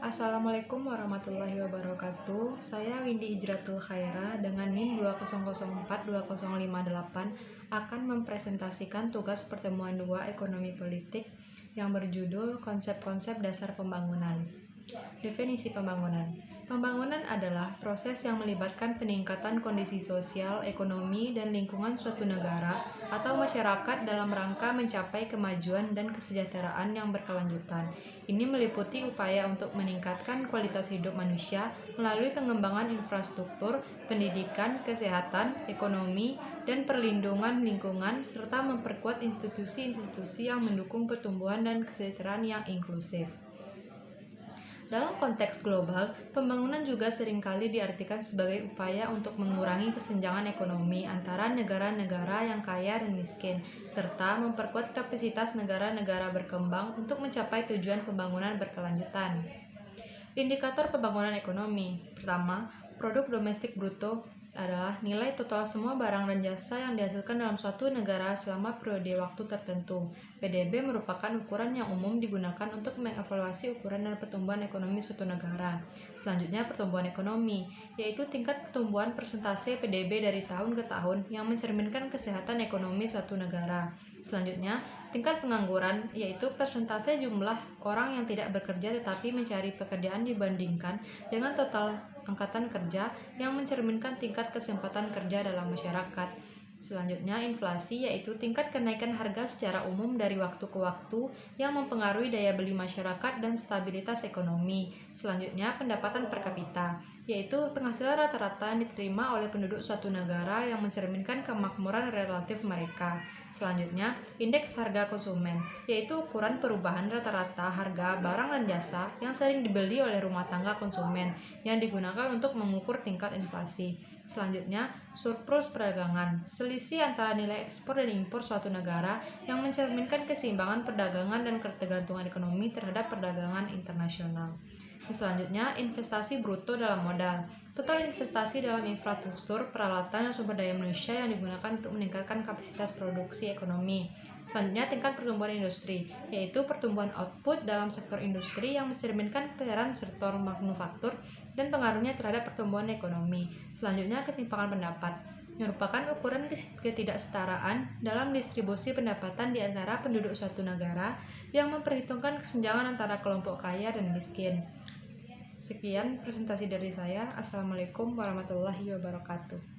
Assalamualaikum warahmatullahi wabarakatuh. Saya Windy Hijratul Khaira dengan NIM 200420058 akan mempresentasikan tugas pertemuan 2 ekonomi politik yang berjudul Konsep-konsep Dasar Pembangunan. Definisi pembangunan. Pembangunan adalah proses yang melibatkan peningkatan kondisi sosial, ekonomi, dan lingkungan suatu negara atau masyarakat dalam rangka mencapai kemajuan dan kesejahteraan yang berkelanjutan. Ini meliputi upaya untuk meningkatkan kualitas hidup manusia melalui pengembangan infrastruktur, pendidikan, kesehatan, ekonomi, dan perlindungan lingkungan, serta memperkuat institusi-institusi yang mendukung pertumbuhan dan kesejahteraan yang inklusif. Dalam konteks global, pembangunan juga seringkali diartikan sebagai upaya untuk mengurangi kesenjangan ekonomi antara negara-negara yang kaya dan miskin, serta memperkuat kapasitas negara-negara berkembang untuk mencapai tujuan pembangunan berkelanjutan. Indikator pembangunan ekonomi. Pertama, produk domestik bruto adalah nilai total semua barang dan jasa yang dihasilkan dalam suatu negara selama periode waktu tertentu. PDB merupakan ukuran yang umum digunakan untuk mengevaluasi ukuran dan pertumbuhan ekonomi suatu negara. Selanjutnya, pertumbuhan ekonomi, yaitu tingkat pertumbuhan persentase PDB dari tahun ke tahun yang mencerminkan kesehatan ekonomi suatu negara. Selanjutnya, tingkat pengangguran, yaitu persentase jumlah orang yang tidak bekerja tetapi mencari pekerjaan dibandingkan dengan total angkatan kerja yang mencerminkan tingkat kesempatan kerja dalam masyarakat. Selanjutnya, inflasi, yaitu tingkat kenaikan harga secara umum dari waktu ke waktu yang mempengaruhi daya beli masyarakat dan stabilitas ekonomi. Selanjutnya, pendapatan per kapita, yaitu penghasilan rata-rata yang diterima oleh penduduk suatu negara yang mencerminkan kemakmuran relatif mereka. Selanjutnya, indeks harga konsumen, yaitu ukuran perubahan rata-rata harga barang dan jasa yang sering dibeli oleh rumah tangga konsumen yang digunakan untuk mengukur tingkat inflasi. Selanjutnya, surplus perdagangan, selisih antara nilai ekspor dan impor suatu negara yang mencerminkan keseimbangan perdagangan dan ketergantungan ekonomi terhadap perdagangan internasional. Selanjutnya, investasi bruto dalam modal. Total investasi dalam infrastruktur, peralatan, dan sumber daya manusia yang digunakan untuk meningkatkan kapasitas produksi ekonomi. Selanjutnya, tingkat pertumbuhan industri, yaitu pertumbuhan output dalam sektor industri yang mencerminkan peran sektor manufaktur dan pengaruhnya terhadap pertumbuhan ekonomi. Selanjutnya, ketimpangan pendapat, merupakan ukuran ketidaksetaraan dalam distribusi pendapatan di antara penduduk suatu negara yang memperhitungkan kesenjangan antara kelompok kaya dan miskin. Sekian presentasi dari saya. Assalamualaikum warahmatullahi wabarakatuh.